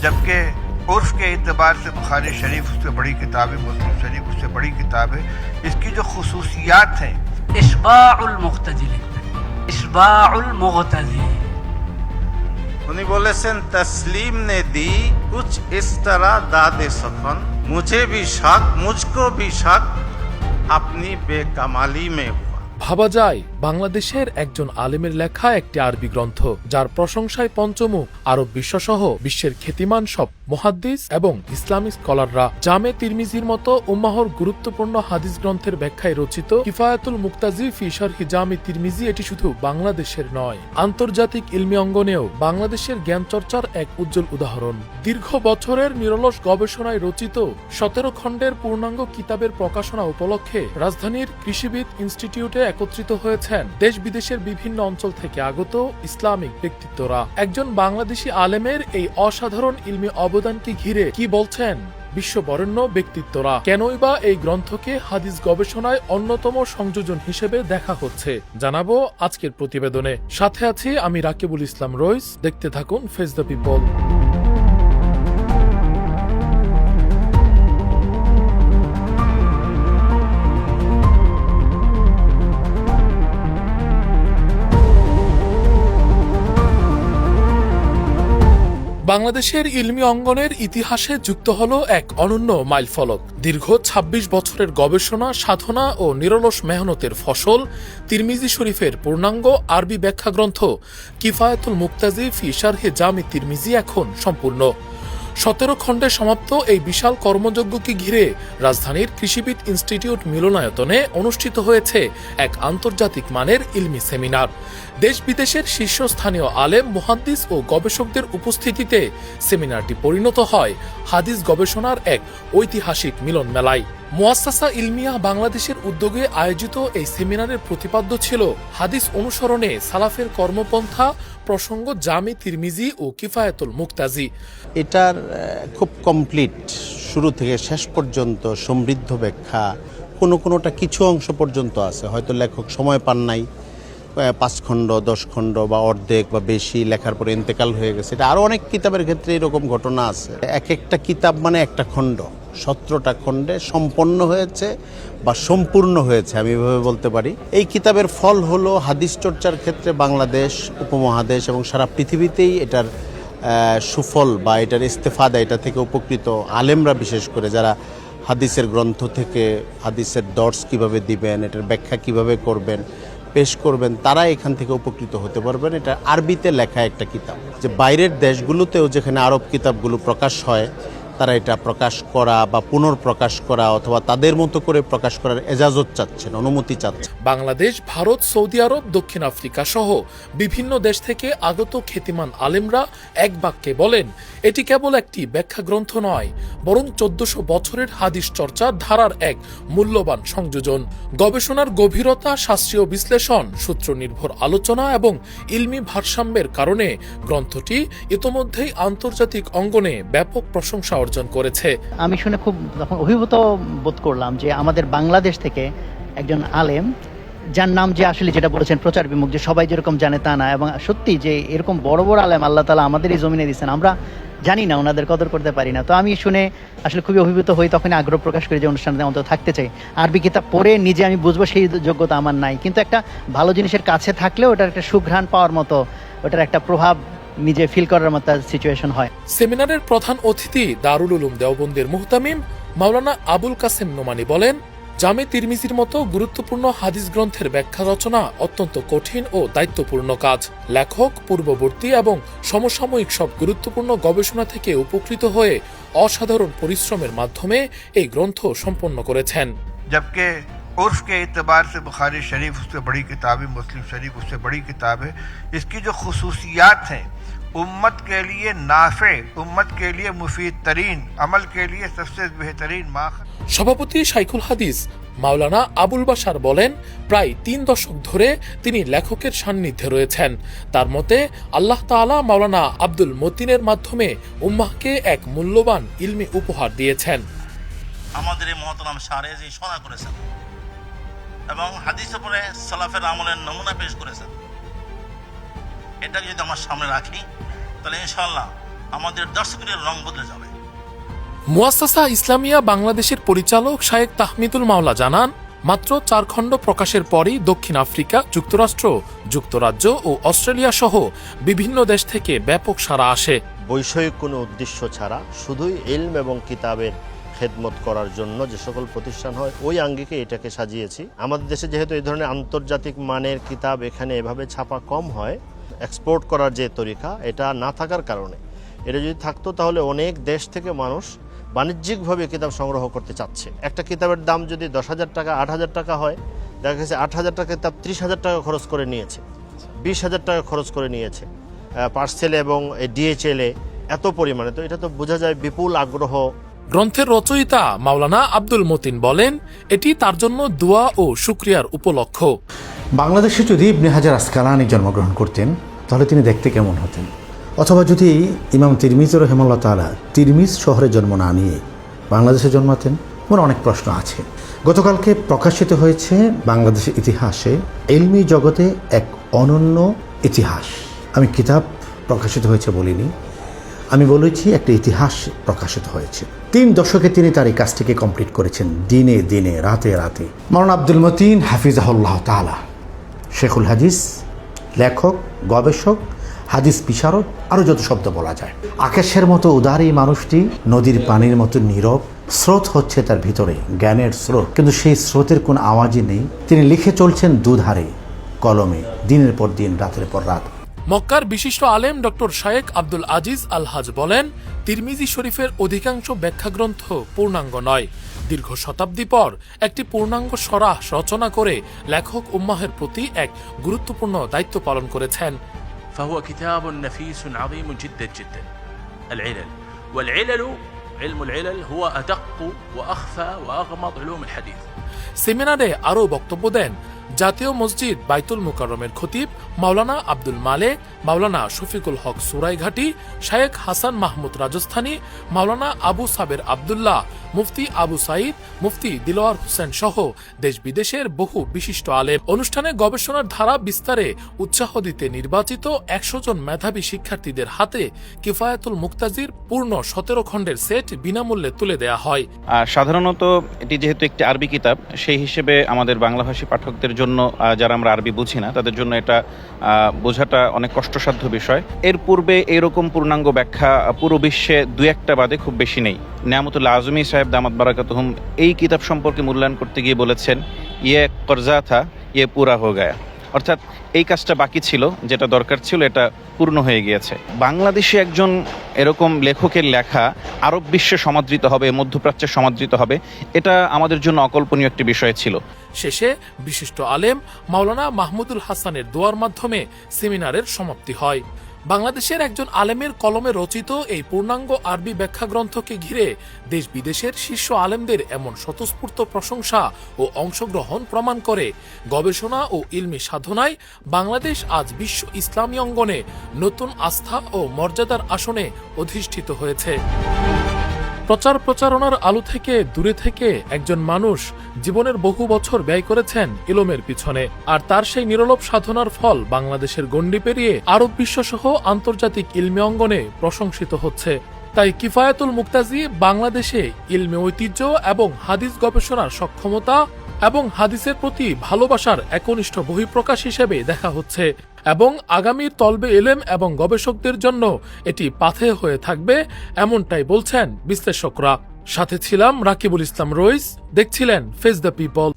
जबकि उर्फ के एतबार से बुखारी शरीफ उससे बड़ी किताब है, मुस्लिम शरीफ उससे बड़ी किताब है। इसकी जो खुसूसियात हैं, इश्बाउल मुख्तजी लिखते हैं, इश्बाउल मुख्तजी। उन्हीं बोलेছেন तस्लीम ने दी कुछ इस तरह दादे सफन, मुझे भी शक मुझको भी शक अपनी बेकमाली में हुआ। ভাবা যায় বাংলাদেশের একজন আলেমের লেখা একটি আরবি গ্রন্থ, যার প্রশংসায় পঞ্চমুখ আরব বিশ্বসহ বিশ্বের খ্যাতিমান সব মুহাদ্দিস এবং ইসলামিক স্কলাররা জামে তিরমিজির মতো উম্মাহর গুরুত্বপূর্ণ হাদিস গ্রন্থের ব্যাখ্যায় রচিত কিফায়াতুল মুক্তাজি ফি শারহি জামে তিরমিজি এটি শুধু বাংলাদেশের নয়, আন্তর্জাতিক ইলমি অঙ্গনেও বাংলাদেশের জ্ঞান চর্চার এক উজ্জ্বল উদাহরণ। দীর্ঘ বছরের নিরলস গবেষণায় রচিত 17 খণ্ডের পূর্ণাঙ্গ কিতাবের প্রকাশনা উপলক্ষে রাজধানীর কৃষিবিদ ইনস্টিটিউটে একত্রিত হয়েছেন দেশ বিদেশের বিভিন্ন অঞ্চল থেকে আগত ইসলামিক ব্যক্তিত্বরা। একজন বাংলাদেশি আলেমের এই অসাধারণ ইলমি অবদানকে ঘিরে কি বলছেন বিশ্ববরেণ্য ব্যক্তিত্বরা? কেনই বা এই গ্রন্থকে হাদিস গবেষণায় অন্যতম সংযোজন হিসেবে দেখা হচ্ছে, জানাবো আজকের প্রতিবেদনে। সাথে আছি আমি রাকিবুল ইসলাম রইস। দেখতে থাকুন ফেস দ্য পিপল। বাংলাদেশের ইলমি অঙ্গনের ইতিহাসে যুক্ত হল এক অনন্য মাইলফলক। দীর্ঘ ২৬ বছরের গবেষণা, সাধনা ও নিরলস মেহনতের ফসল তিরমিজি শরীফের পূর্ণাঙ্গ আরবি ব্যাখ্যা গ্রন্থ কিফায়াতুল মুক্তাজি ফি শারহি জামি তিরমিজি এখন সম্পূর্ণ। 17 খণ্ডে সমাপ্ত এই বিশাল কর্মযজ্ঞকে ঘিরে রাজধানীর কৃষিবিদ ইনস্টিটিউট মিলনায়তনে অনুষ্ঠিত হয়েছে এক আন্তর্জাতিক মানের ইলমি সেমিনার। দেশ বিদেশের শীর্ষস্থানীয় আলেম, মুহাদ্দিস ও গবেষকদের উপস্থিতিতে সেমিনারটি পরিণত হয় হাদিস গবেষণার এক ঐতিহাসিক মিলন মেলায়। মুআসসাসা ইলমিয়া বাংলাদেশের উদ্যোগে আয়োজিত এই সেমিনারের প্রতিপাদ্য ছিল হাদিস অনুসরণে সালাফের কর্মপন্থা প্রসঙ্গ জামি তিরমিজি ও কিফায়াতুল মুক্তাজি। এটার খুব কমপ্লিট, শুরু থেকে শেষ পর্যন্ত সমৃদ্ধ ব্যাখ্যা, কোনোটা কিছু অংশ পর্যন্ত আছে, হয়তো লেখক সময় পান নাই, 5 খণ্ড 10 খণ্ড বা অর্ধেক বা বেশি লেখার পরে ইন্তেকাল হয়ে গেছে। এটা আরও অনেক কিতাবের ক্ষেত্রে এরকম ঘটনা আছে। এক একটা কিতাব মানে একটা খণ্ড, 17টা খণ্ডে সম্পন্ন হয়েছে বা সম্পূর্ণ হয়েছে, আমি এভাবে বলতে পারি। এই কিতাবের ফল হলো হাদিস চর্চার ক্ষেত্রে বাংলাদেশ, উপমহাদেশ এবং সারা পৃথিবীতেই এটার সুফল বা এটার ইস্তেফাদা, এটা থেকে উপকৃত আলেমরা, বিশেষ করে যারা হাদিসের গ্রন্থ থেকে হাদিসের দর্স কিভাবে দিবেন, এটার ব্যাখ্যা কিভাবে করবেন, পেশ করবেন, তারা এখান থেকে উপকৃত হতে পারবেন। এটা আরবিতে লেখা একটা কিতাব, যে বাইরের দেশগুলোতেও যেখানে আরব কিতাবগুলো প্রকাশ হয়, তারা এটা প্রকাশ করা বা পুনর্প্রকাশ করা অথবা তাদের মতো করে প্রকাশ করার এজাজত চাচ্ছেন, অনুমতি চাচ্ছেন। বাংলাদেশ, ভারত, সৌদি আরব, দক্ষিণ আফ্রিকা সহ বিভিন্ন দেশ থেকে আগত খ্যাতিমান আলেমরা এক বাক্যে বলেন, এটি কেবল একটি ব্যাখ্যা গ্রন্থ নয়, বরং 1400 বছরের হাদিস চর্চার ধারার এক মূল্যবান সংযোজন। গবেষণার গভীরতা, শাস্ত্রীয় বিশ্লেষণ, সূত্র নির্ভর আলোচনা এবং ইলমি ভারসাম্যের কারণে গ্রন্থটি ইতোমধ্যেই আন্তর্জাতিক অঙ্গনে ব্যাপক প্রশংসা অর্জন করেছে। আমি শুনে খুব তখন অভিভূত বোধ করলাম যে আমাদের বাংলাদেশ থেকে একজন আলেম, যার নাম যে আসলে যেটা বলেছেন প্রচার বিমুখ, যে সবাই যেরকম জানে তা না, এবং সত্যি যে এরকম বড় বড় আলেম আল্লাহ তাআলা আমাদের এই জমিনে দিচ্ছেন, আমরা জানি না, ওনাদের কদর করতে পারি না। তো আমি শুনে আসলে খুবই অভিভূত হই, তখন আগ্রহ প্রকাশ করি যে অনুষ্ঠানে অন্তত থাকতে চাই। আরবি কিতাব পড়ে নিজে আমি বুঝবো সেই যোগ্যতা আমার নাই, কিন্তু একটা ভালো জিনিসের কাছে থাকলেও ওটার একটা সুঘ্রাণ পাওয়ার মতো, ওটার একটা প্রভাব নিজে ফিল করার মতো সিচুয়েশন হয়। সেমিনারের প্রধান অতিথি দারুল উলুম দেওবন্দের মুহতামিম মাওলানা আবুল কাসেম নোমানী বলেন, জামে তিরমিজির মতো গুরুত্বপূর্ণ হাদিস গ্রন্থের ব্যাখ্যা রচনা অত্যন্ত কঠিন ও দায়িত্বপূর্ণ কাজ। লেখক পূর্ববর্তী এবং সমসাময়িক সব গুরুত্বপূর্ণ গবেষণা থেকে উপকৃত হয়ে অসাধারণ পরিশ্রমের মাধ্যমে এই গ্রন্থ সম্পন্ন করেছেন। जबकि उर्फ के एतबार से बुखारी शरीफ उससे बड़ी किताब है, मुस्लिम शरीफ उससे बड़ी किताब है। इसकी जो खुसूसियात हैं, उम्मत के लिए नाफे, उम्मत के लिए मुफीद तरीन, अमल के लिए सबसे बेहतरीन माखज। সভাপতি শাইখুল হাদিস মাওলানা আবুল বাশার বলেন, প্রায় 3 দশক ধরে তিনি লেখকের সান্নিধ্যে রয়েছেন। তার মতে আল্লাহ তাআলা মাওলানা আব্দুল মতিনের মাধ্যমে উম্মাহকে এক মূল্যবান ইলমি উপহার দিয়েছেন। আমাদের এই মহতরম শারে যে শোনা করেছেন এবং হাদিস উপরে সালাফের আমলের নমুনা পেশ করেছেন, এটাকে যদি আমার সামনে রাখি তাহলে ইনশাআল্লাহ আমাদের দর্শকের রং বদলে যাবে। মুয়াসসাসা ইসলামিয়া বাংলাদেশের পরিচালক শায়েখ তাহমিদুল মাওলা জানান, মাত্র 4 খণ্ড প্রকাশের পরই দক্ষিণ আফ্রিকা, যুক্তরাষ্ট্র, যুক্তরাজ্য ও অস্ট্রেলিয়া সহ বিভিন্ন দেশ থেকে ব্যাপক সাড়া আসে। বৈষয়িক কোনো উদ্দেশ্য ছাড়া শুধুই ইলম এবং কিতাবের খেদমত করার জন্য যে সকল প্রতিষ্ঠান হয় ওই আঙ্গিকে এটাকে সাজিয়েছি। আমাদের দেশে যেহেতু এই ধরনের আন্তর্জাতিক মানের কিতাব এখানে এভাবে ছাপা কম হয়, এক্সপোর্ট করার যে তরিকা এটা না থাকার কারণে, এটা যদি থাকতো তাহলে অনেক দেশ থেকে মানুষ বাণিজ্যিকভাবে কিতাব সংগ্রহ করতে চাচ্ছে। একটা কিতাবের দাম যদি 10,000 টাকা, 8,000 টাকা হয়, দেখা গেছে 8,000 টাকা কিতাব 30,000 টাকা খরচ করে নিয়েছে, 20,000 টাকা খরচ করে নিয়েছে পার্সেলে এবং ডিএচএলে এত পরিমাণে। তো এটা তো বোঝা যায় বিপুল আগ্রহ। গ্রন্থের রচয়িতা মাওলানা আব্দুল মতিন বলেন, এটি তার জন্য দোয়া ও শুকরিয়ার উপলক্ষ। বাংলাদেশে যদি ইবনে হাজার আসকালানি জন্মগ্রহণ করতেন তাহলে তিনি দেখতে কেমন হতেন, অথবা যদি ইমাম তিরমিজি রাহিমাহুল্লাহ তাআলা তিরমিজ শহরে জন্ম না নিয়ে বাংলাদেশে জন্মাতেন, আমার অনেক প্রশ্ন আছে। গতকালকে প্রকাশিত হয়েছে বাংলাদেশের ইতিহাসে ইলমি জগতে এক অনন্য ইতিহাস। আমি কিতাব প্রকাশিত হয়েছে বলিনি, আমি বলেছি একটা ইতিহাস প্রকাশিত হয়েছে। 3 দশকে তিনি তার এই কাজটিকে কমপ্লিট করেছেন, দিনে দিনে, রাতে রাতে। মাওলানা আব্দুল মতিন হাফিজাহুল্লাহ তাআলা শেখুল হাদিস, লেখক, গবেষক, হাদিস বিশারদ, আরও যত শব্দ বলা যায়। আকাশের মতো উদার এই মানুষটি নদীর পানির মতো নীরব, স্রোত হচ্ছে তার ভিতরে, জ্ঞানের স্রোত, কিন্তু সেই স্রোতের কোনো আওয়াজই নেই। তিনি লিখে চলছেন দুধারে কলমে, দিনের পর দিন, রাতের পর রাত। মক্কার বিশিষ্ট আলেম ডক্টর শায়েখ আব্দুল আজিজ আল হাজ বলেন, তিরমিজি শরীফের অধিকাংশ ব্যাখ্যা গ্রন্থ পূর্ণাঙ্গ নয়। দীর্ঘ শতাব্দী পর একটি পূর্ণাঙ্গ সরাহ রচনা করে লেখক উম্মাহের প্রতি এক গুরুত্বপূর্ণ দায়িত্ব পালন করেছেন। فهو كتاب نفيس عظيم جدا جدا. العلل والعلل علم العلل هو أدق وأخفى وأغمض علوم الحديث. সেমিনারে আরও বক্তব্য দেন জাতীয় মসজিদ বাইতুল মুকাররমের খতিব মাওলানা আব্দুল মালেক, মাওলানা শফিকুল হক সুরাইঘাটি, শায়েখ হাসান মাহমুদ রাজস্থানী, মাওলানা আবু সাবের আবদুল্লাহ, মুফতি আবু সাইদ, মুফতি দিলওয়ার হোসেন সহ দেশ বিদেশের বহু বিশিষ্ট আলেম। অনুষ্ঠানে গবেষণার ধারা বিস্তারে উৎসাহ দিতে নির্বাচিত 100 জন মেধাবী শিক্ষার্থীদের হাতে কিফায়াতুল মুক্তাজির পূর্ণ 17 খণ্ডের সেট বিনামূল্যে তুলে দেয়া হয়। সাধারণত এটি যেহেতু একটি আরবি কিতাব, সেই হিসেবে আমাদের বাংলাভাষী পাঠকদের জন্য, যারা আমরা আরবি বুঝি না, তাদের জন্য এটা বোঝাটা অনেক কষ্টসাধ্য বিষয়। এর পূর্বে এরকম পূর্ণাঙ্গ ব্যাখ্যা পুরো বিশ্বে 2-1টা বাদে খুব বেশি নেই। নেয়ামতুল্লাহ আজমি সাহেব দামাত বারাকাতুহুম এই কিতাব সম্পর্কে মূল্যায়ন করতে গিয়ে বলেছেন, ইয়ে কর্জা থা ইয়ে পুরা হো গায়া, অর্থাৎ এই কাজটা বাকি ছিল, যেটা দরকার ছিল এটা পূর্ণ হয়ে গিয়েছে। বাংলাদেশে একজন এরকম লেখকের লেখা আরব বিশ্বে সমাদৃত হবে, মধ্যপ্রাচ্যে সমাদৃত হবে, এটা আমাদের জন্য অকল্পনীয় একটি বিষয় ছিল। শেষে বিশিষ্ট আলেম মাওলানা মাহমুদুল হাসানের দোয়ার মাধ্যমে সেমিনারের সমাপ্তি হয়। বাংলাদেশের একজন আলেমের কলমে রচিত এই পূর্ণাঙ্গ আরবি ব্যাখ্যা গ্রন্থকে ঘিরে দেশ বিদেশের শীর্ষ আলেমদের এমন স্বতঃস্ফূর্ত প্রশংসা ও অংশগ্রহণ প্রমাণ করে গবেষণা ও ইলমি সাধনায় বাংলাদেশ আজ বিশ্ব ইসলামী অঙ্গনে নতুন আস্থা ও মর্যাদার আসনে অধিষ্ঠিত হয়েছে। প্রচার প্রচারণার আলো থেকে দূরে থেকে একজন মানুষ জীবনের বহু বছর ব্যয় করেছেন ইলমের পিছনে, আর তার সেই নিরলভ সাধনার ফল বাংলাদেশের গণ্ডি পেরিয়ে আরব বিশ্বসহ আন্তর্জাতিক ইলমি অঙ্গনে প্রশংসিত হচ্ছে। তাই কিফায়াতুল মুক্তাজি বাংলাদেশে ইলমে ঐতিহ্য এবং হাদিস গবেষণার সক্ষমতা এবং হাদিসের প্রতি ভালোবাসার একনিষ্ঠ বহিঃপ্রকাশ হিসেবে দেখা হচ্ছে, এবং আগামীর তলবে ইলম এবং গবেষকদের জন্য এটি পাথেয় হয়ে থাকবে, এমনটাই বলছেন বিশ্লেষকরা। সাথে ছিলাম রাকিবুল ইসলাম রইস, দেখছিলেন ফেস দ্য পিপল।